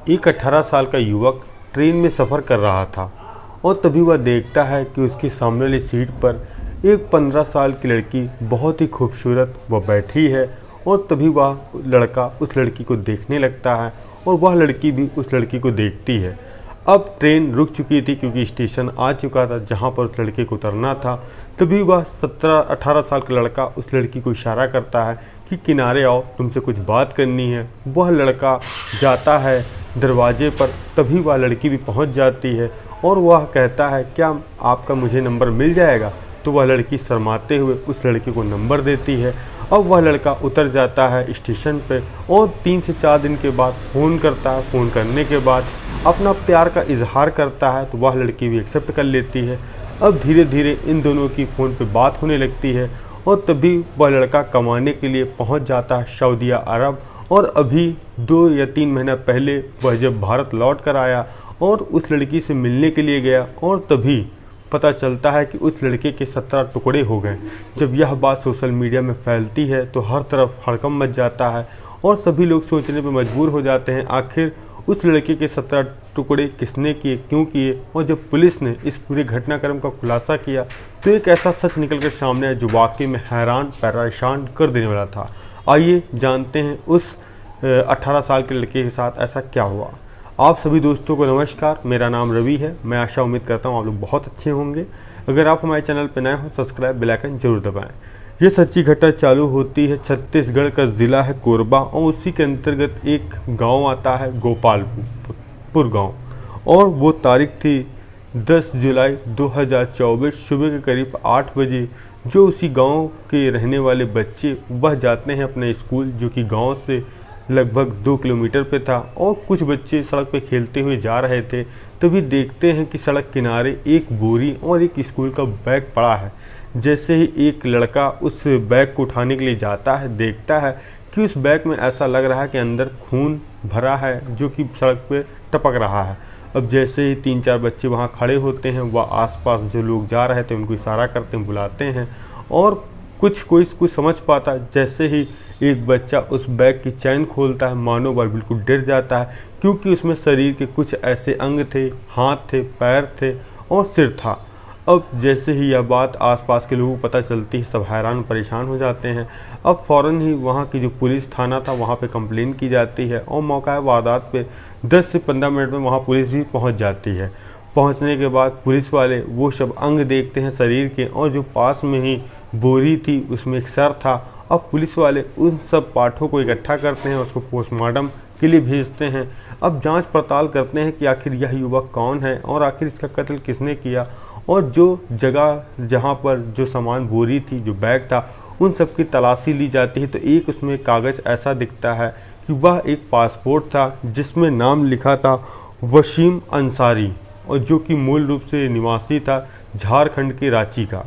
एक 18 साल का युवक ट्रेन में सफ़र कर रहा था और तभी वह देखता है कि उसकी सामने वाली सीट पर एक 15 साल की लड़की बहुत ही खूबसूरत वह बैठी है। और तभी वह लड़का उस लड़की को देखने लगता है और वह लड़की भी उस लड़की को देखती है। अब ट्रेन रुक चुकी थी क्योंकि स्टेशन आ चुका था जहां पर उस लड़के को उतरना था। तभी वह 17-18 साल का लड़का उस लड़की को इशारा करता है कि किनारे आओ, तुमसे कुछ बात करनी है। वह लड़का जाता है दरवाजे पर, तभी वह लड़की भी पहुंच जाती है और वह कहता है क्या आपका मुझे नंबर मिल जाएगा। तो वह लड़की शर्माते हुए उस लड़के को नंबर देती है। अब वह लड़का उतर जाता है स्टेशन पे और 3 से 4 दिन के बाद फ़ोन करता है। फ़ोन करने के बाद अपना प्यार का इजहार करता है तो वह लड़की भी एक्सेप्ट कर लेती है। अब धीरे धीरे इन दोनों की फ़ोन पे बात होने लगती है और तभी वह लड़का कमाने के लिए पहुंच जाता है सऊदी अरब। और अभी 2 या 3 महीना पहले वह जब भारत लौट कर आया और उस लड़की से मिलने के लिए गया और तभी पता चलता है कि उस लड़के के 17 टुकड़े हो गए। जब यह बात सोशल मीडिया में फैलती है तो हर तरफ हड़कंप मच जाता है और सभी लोग सोचने पर मजबूर हो जाते हैं आखिर उस लड़के के 17 टुकड़े किसने किए, क्यों किए। और जब पुलिस ने इस पूरे घटनाक्रम का खुलासा किया तो एक ऐसा सच निकल कर सामने आया जो वाकई में हैरान परेशान कर देने वाला था। आइए जानते हैं उस 18 साल के लड़के के साथ ऐसा क्या हुआ। आप सभी दोस्तों को नमस्कार, मेरा नाम रवि है। मैं आशा उम्मीद करता हूँ आप लोग बहुत अच्छे होंगे। अगर आप हमारे चैनल पर नए हो सब्सक्राइब बेल आइकन जरूर दबाएं। ये सच्ची घटना चालू होती है छत्तीसगढ़ का ज़िला है कोरबा और उसी के अंतर्गत एक गांव आता है गोपालपुर गांव। और वो तारीख थी 10 जुलाई 2024 सुबह के करीब 8 बजे। जो उसी गांव के रहने वाले बच्चे वह जाते हैं अपने स्कूल जो कि गांव से लगभग 2 किलोमीटर पे था। और कुछ बच्चे सड़क पे खेलते हुए जा रहे थे, तभी देखते हैं कि सड़क किनारे एक बोरी और एक स्कूल का बैग पड़ा है। जैसे ही एक लड़का उस बैग को उठाने के लिए जाता है, देखता है कि उस बैग में ऐसा लग रहा है कि अंदर खून भरा है जो कि सड़क पे टपक रहा है। अब जैसे ही 3-4 बच्चे वहाँ खड़े होते हैं, वह आसपास जो लोग जा रहे थे उनको इशारा करते हैं, बुलाते हैं और कोई समझ पाता। जैसे ही एक बच्चा उस बैग की चैन खोलता है, मानो वह बिल्कुल डर जाता है क्योंकि उसमें शरीर के कुछ ऐसे अंग थे, हाथ थे, पैर थे और सिर था। अब जैसे ही यह बात आसपास के लोगों को पता चलती है, सब हैरान परेशान हो जाते हैं। अब फ़ौरन ही वहाँ की जो पुलिस थाना था वहाँ पे कंप्लेन की जाती है और मौका वारदात पे 10 से 15 मिनट में वहाँ पुलिस भी पहुँच जाती है। पहुँचने के बाद पुलिस वाले वो सब अंग देखते हैं शरीर के और जो पास में ही बोरी थी उसमें एक सर था। अब पुलिस वाले उन सब पार्टों को इकट्ठा करते हैं, उसको पोस्टमार्टम के लिए भेजते हैं। अब जांच पड़ताल करते हैं कि आखिर यह युवक कौन है और आखिर इसका कत्ल किसने किया। और जो जगह जहां पर जो सामान बोरी थी, जो बैग था, उन सब की तलाशी ली जाती है तो एक उसमें कागज़ ऐसा दिखता है कि वह एक पासपोर्ट था जिसमें नाम लिखा था वसीम अंसारी और जो कि मूल रूप से निवासी था झारखंड के रांची का।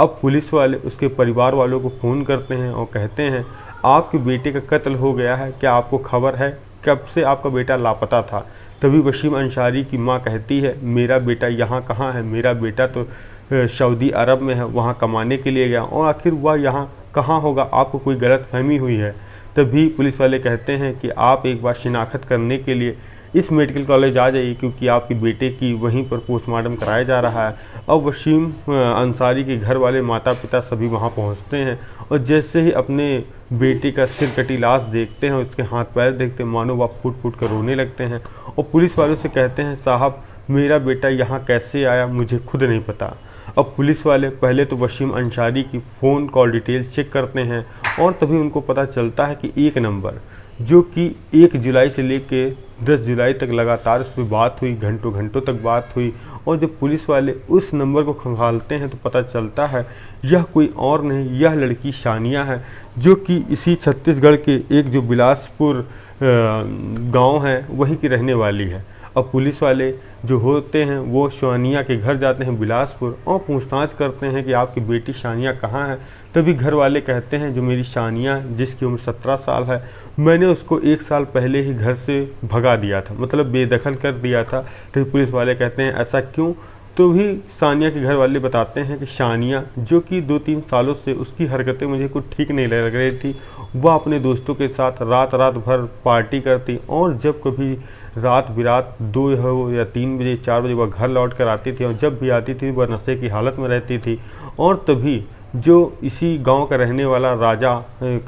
अब पुलिस वाले उसके परिवार वालों को फ़ोन करते हैं और कहते हैं आपके बेटे का कत्ल हो गया है, क्या आपको खबर है, कब से आपका बेटा लापता था। तभी वसीम अंसारी की मां कहती है मेरा बेटा यहाँ कहाँ है, मेरा बेटा तो सऊदी अरब में है, वहाँ कमाने के लिए गया और आखिर वह यहाँ कहाँ होगा, आपको कोई गलतफहमी हुई है। तभी पुलिस वाले कहते हैं कि आप एक बार शिनाख्त करने के लिए इस मेडिकल कॉलेज आ जाइए क्योंकि आपके बेटे की वहीं पर पोस्टमार्टम कराया जा रहा है। अब वसीम अंसारी के घर वाले माता पिता सभी वहां पहुंचते हैं और जैसे ही अपने बेटे का सिर कटी लाश देखते हैं, उसके हाथ पैर देखते हैं, मानो वह फूट फूट कर रोने लगते हैं और पुलिस वालों से कहते हैं साहब मेरा बेटा यहाँ कैसे आया मुझे खुद नहीं पता। अब पुलिस वाले पहले तो वसीम अंसारी की फ़ोन कॉल डिटेल चेक करते हैं और तभी उनको पता चलता है कि एक नंबर जो कि 1 जुलाई से लेके 10 जुलाई तक लगातार उस पर बात हुई, घंटों घंटों तक बात हुई। और जब पुलिस वाले उस नंबर को खंगालते हैं तो पता चलता है यह कोई और नहीं, यह लड़की शानिया है जो कि इसी छत्तीसगढ़ के एक जो बिलासपुर गांव है वहीं की रहने वाली है। अब पुलिस वाले जो होते हैं वो शानिया के घर जाते हैं बिलासपुर और पूछताछ करते हैं कि आपकी बेटी शानिया कहाँ है। तभी घर वाले कहते हैं जो मेरी शानिया जिसकी उम्र 17 साल है, मैंने उसको 1 साल पहले ही घर से भगा दिया था, मतलब बेदखल कर दिया था। तभी पुलिस वाले कहते हैं ऐसा क्यों। तो भी सानिया के घर वाले बताते हैं कि सानिया, जो कि 2-3 सालों से उसकी हरकतें मुझे कुछ ठीक नहीं लग रही थी, वह अपने दोस्तों के साथ रात भर पार्टी करती और जब कभी रात बिरात 2 या 3 बजे 4 बजे वह घर लौट कर आती थी और जब भी आती थी वह नशे की हालत में रहती थी। और तभी जो इसी गांव का रहने वाला राजा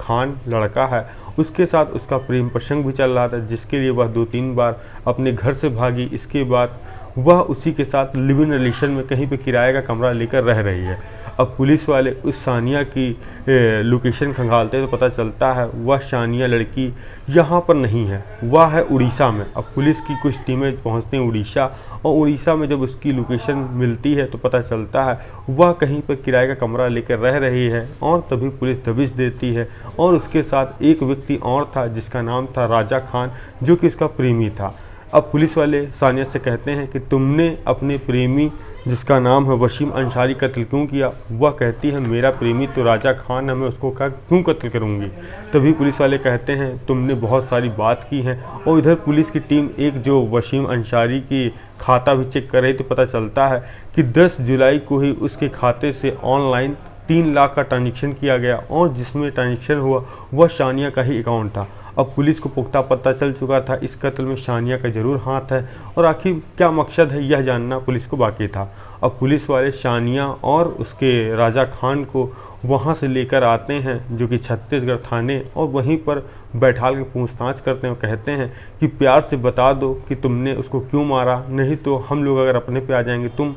खान लड़का है, उसके साथ उसका प्रेम प्रसंग भी चल रहा था, जिसके लिए वह 2-3 बार अपने घर से भागी। इसके बाद वह उसी के साथ लिव इन रिलेशन में कहीं पे किराए का कमरा लेकर रह रही है। अब पुलिस वाले उस सानिया की लोकेशन खंगालते तो पता चलता है वह सानिया लड़की यहाँ पर नहीं है, वह है उड़ीसा में। अब पुलिस की कुछ टीमें पहुँचती हैं उड़ीसा, और उड़ीसा में जब उसकी लोकेशन मिलती है तो पता चलता है वह कहीं पर किराए का कमरा लेकर रह रही है। और तभी पुलिस दबिश देती है और उसके साथ एक व्यक्ति और था जिसका नाम था राजा खान, जो कि उसका प्रेमी था। अब पुलिस वाले सानिया से कहते हैं कि तुमने अपने प्रेमी जिसका नाम है वसीम अंसारी कत्ल क्यों किया? वह कहती है मेरा प्रेमी तो राजा खान है, मैं उसको क्यों कत्ल करूंगी? तभी पुलिस वाले कहते हैं तुमने बहुत सारी बात की है। और इधर पुलिस की टीम एक जो वसीम अंसारी की खाता भी चेक कर रही तो पता चलता है कि 10 जुलाई को ही उसके खाते से ऑनलाइन 3 लाख का ट्रांजेक्शन किया गया और जिसमें ट्रांजेक्शन हुआ वह सानिया का ही अकाउंट था। अब पुलिस को पुख्ता पता चल चुका था इस कत्ल में सानिया का ज़रूर हाथ है, और आखिर क्या मकसद है यह जानना पुलिस को बाकी था। अब पुलिस वाले सानिया और उसके राजा खान को वहां से लेकर आते हैं जो कि छत्तीसगढ़ थाने, और वहीं पर बैठाल के पूछताछ करते हैं और कहते हैं कि प्यार से बता दो कि तुमने उसको क्यों मारा, नहीं तो हम लोग अगर अपने पे आ जाएंगे तुम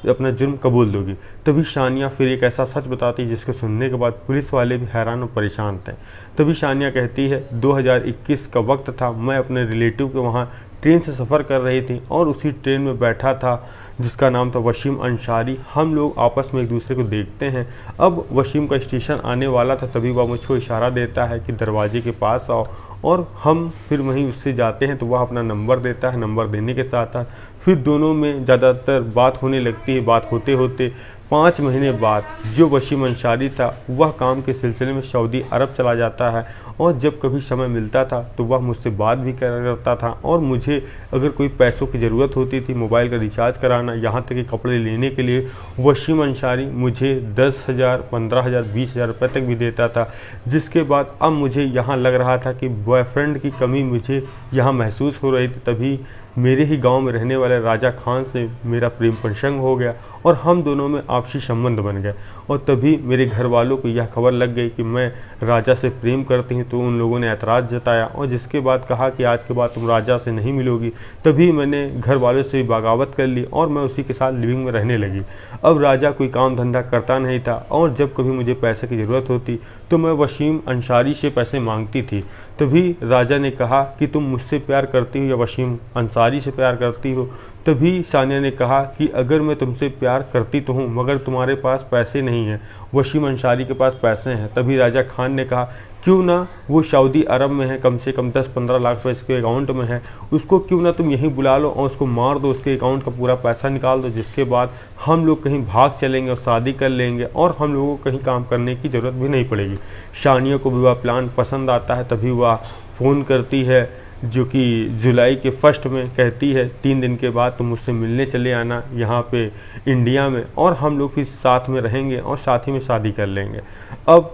अपना जुर्म कबूल दोगी। तभी सानिया फिर एक ऐसा सच बताती है जिसको सुनने के बाद पुलिस वाले भी हैरान और परेशान थे। तभी सानिया कहती है 2021 का वक्त था, मैं अपने रिलेटिव के वहाँ ट्रेन से सफ़र कर रही थी और उसी ट्रेन में बैठा था जिसका नाम था वसीम अंसारी। हम लोग आपस में एक दूसरे को देखते हैं। अब वसीम का स्टेशन आने वाला था, तभी वह मुझको इशारा देता है कि दरवाजे के पास आओ, और हम फिर वहीं उससे जाते हैं तो वह अपना नंबर देता है। नंबर देने के साथ साथ फिर दोनों में ज़्यादातर बात होने लगती है। बात होते होते 5 महीने बाद जो वसीम अंसारी था वह काम के सिलसिले में सऊदी अरब चला जाता है, और जब कभी समय मिलता था तो वह मुझसे बात भी करता था, और मुझे अगर कोई पैसों की ज़रूरत होती थी, मोबाइल का रिचार्ज कराना, यहाँ तक कि कपड़े लेने के लिए, वसीम अंसारी मुझे 10,000, 15,000, 20,000 रुपये तक भी देता था। जिसके बाद अब मुझे यहाँ लग रहा था कि बॉयफ्रेंड की कमी मुझे यहाँ महसूस हो रही थी। तभी मेरे ही गांव में रहने वाले राजा खान से मेरा प्रेम प्रसंग हो गया और हम दोनों में आपसी संबंध बन गए। और तभी मेरे घर वालों को यह खबर लग गई कि मैं राजा से प्रेम करती हूँ, तो उन लोगों ने ऐतराज़ जताया और जिसके बाद कहा कि आज के बाद तुम राजा से नहीं मिलोगी। तभी मैंने घर वालों से बगावत कर ली और मैं उसी के साथ लिविंग में रहने लगी। अब राजा कोई काम धंधा करता नहीं था, और जब कभी मुझे पैसे की ज़रूरत होती तो मैं वसीम अंसारी से पैसे मांगती थी। तभी राजा ने कहा कि तुम मुझसे प्यार करती हो या वसीम अंसारी से प्यार करती हो? तभी सानिया ने कहा कि अगर मैं तुमसे प्यार करती तो हूँ, मगर तुम्हारे पास पैसे नहीं हैं, वसीम अंसारी के पास पैसे हैं। तभी राजा खान ने कहा क्यों ना वो सऊदी अरब में है, कम से कम 10-15 लाख रुपये इसके अकाउंट में है, उसको क्यों ना तुम यहीं बुला लो और उसको मार दो, उसके अकाउंट का पूरा पैसा निकाल दो, जिसके बाद हम लोग कहीं भाग चलेंगे और शादी कर लेंगे और हम लोगों को कहीं काम करने की ज़रूरत भी नहीं पड़ेगी। सानिया को भी वह प्लान पसंद आता है। तभी वह फ़ोन करती है जो कि जुलाई के फर्स्ट में, कहती है 3 दिन के बाद तुम मुझसे मिलने चले आना यहाँ पे इंडिया में, और हम लोग फिर साथ में रहेंगे और साथ ही में शादी कर लेंगे। अब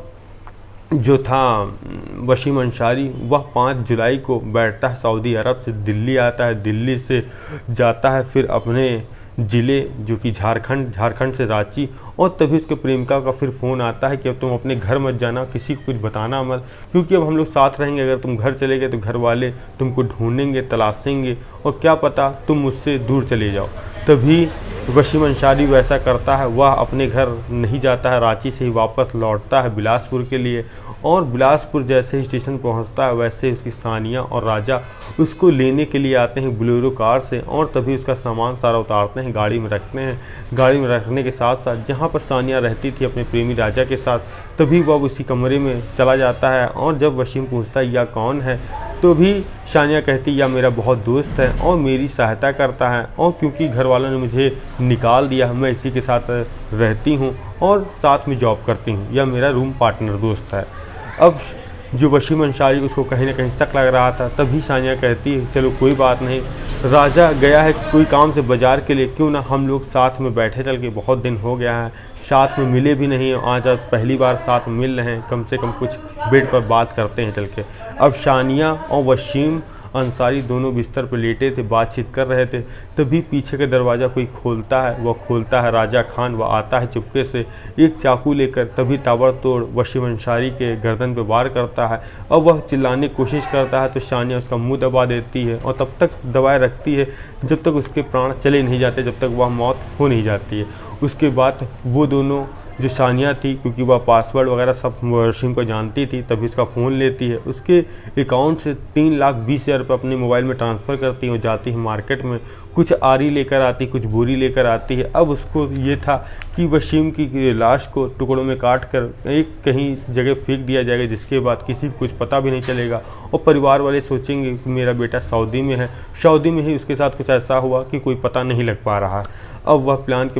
जो था वसीम अंसारी वह 5 जुलाई को बैठता है सऊदी अरब से दिल्ली आता है, दिल्ली से जाता है फिर अपने ज़िले जो कि झारखंड से रांची, और तभी उसके प्रेमिका का फिर फ़ोन आता है कि अब तुम अपने घर मत जाना, किसी को कुछ बताना मत, क्योंकि अब हम लोग साथ रहेंगे, अगर तुम घर चले गए तो घर वाले तुमको ढूंढेंगे, तलाशेंगे और क्या पता तुम मुझसे दूर चले जाओ। तभी वसीम अंसारी वैसा करता है, वह अपने घर नहीं जाता है, रांची से ही वापस लौटता है बिलासपुर के लिए, और बिलासपुर जैसे ही स्टेशन पहुंचता है वैसे उसकी सानिया और राजा उसको लेने के लिए आते हैं बोलेरो कार से, और तभी उसका सामान सारा उतारते हैं, गाड़ी में रखते हैं। गाड़ी में रखने के साथ साथ जहां पर सानिया रहती थी अपने प्रेमी राजा के साथ, तभी वह उसी कमरे में चला जाता है, और जब वसीम पूछता है यह कौन है, तो भी सानिया कहती यह मेरा बहुत दोस्त है और मेरी सहायता करता है, और क्योंकि घर वालों ने मुझे निकाल दिया मैं इसी के साथ रहती हूँ और साथ में जॉब करती हूँ, यह मेरा रूम पार्टनर दोस्त है। अब जो वसीम अंसारी उसको कहीं ना कहीं शक लग रहा था, तभी सानिया कहती है चलो कोई बात नहीं, राजा गया है कोई काम से बाज़ार के लिए, क्यों ना हम लोग साथ में बैठे चल के, बहुत दिन हो गया है साथ में मिले भी नहीं, आज पहली बार साथ में मिल रहे हैं, कम से कम कुछ बेड पर बात करते हैं चल के। अब शानिया और वसीम अंसारी दोनों बिस्तर पर लेटे थे, बातचीत कर रहे थे, तभी पीछे का दरवाज़ा कोई खोलता है। वह खोलता है राजा खान। वह आता है चुपके से एक चाकू लेकर, तभी ताबड़तोड़ वसीम अंसारी के गर्दन पे वार करता है। अब वह चिल्लाने की कोशिश करता है तो शानिया उसका मुंह दबा देती है और तब तक दबाए रखती है जब तक उसके प्राण चले नहीं जाते, जब तक वह मौत हो नहीं जाती है। उसके बाद वो दोनों, जो शानिया थी, क्योंकि वह पासवर्ड वगैरह सब वसीम को जानती थी, तभी उसका फ़ोन लेती है, उसके अकाउंट से 3,20,000 रुपये अपने मोबाइल में ट्रांसफ़र करती है और जाती है मार्केट में, कुछ आरी लेकर आती, कुछ बोरी लेकर आती है। अब उसको ये था कि वसीम की लाश को टुकड़ों में काट कर एक कहीं जगह फेंक दिया जाएगा, जिसके बाद किसी को कुछ पता भी नहीं चलेगा और परिवार वाले सोचेंगे कि मेरा बेटा सऊदी में है, सऊदी में ही उसके साथ कुछ ऐसा हुआ कि कोई पता नहीं लग पा रहा है। अब वह प्लान के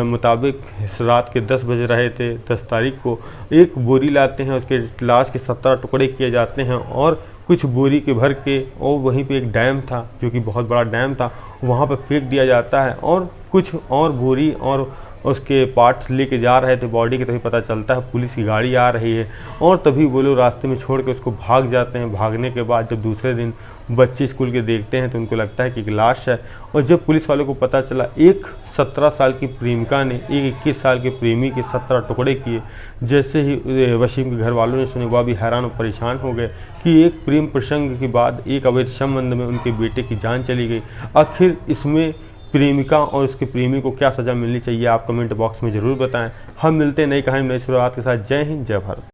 मुताबिक रात के 10 बज रहे थे 10 तारीख को, एक बोरी लाते हैं, उसके लाश के 17 टुकड़े किए जाते हैं और कुछ बोरी के भर के, और वहीं पे एक डैम था जो कि बहुत बड़ा डैम था, वहाँ पर फेंक दिया जाता है। और कुछ और बोरी और उसके पार्ट्स लेके जा रहे थे बॉडी के, तभी पता चलता है पुलिस की गाड़ी आ रही है और तभी वो लोग रास्ते में छोड़ के उसको भाग जाते हैं। भागने के बाद जब दूसरे दिन बच्चे स्कूल के देखते हैं तो उनको लगता है कि एक लाश है। और जब पुलिस वालों को पता चला एक 17 साल की प्रेमिका ने एक 21 साल के प्रेमी के 17 टुकड़े किए, जैसे ही वसीम के घर वालों ने सुने, वह भी हैरान और परेशान हो गए कि एक प्रेम प्रसंग के बाद एक अवैध संबंध में उनके बेटे की जान चली गई। आखिर इसमें प्रेमिका और उसके प्रेमी को क्या सज़ा मिलनी चाहिए, आप कमेंट बॉक्स में ज़रूर बताएं। हम मिलते हैं नई कहानी नई शुरुआत के साथ। जय हिंद, जय भारत।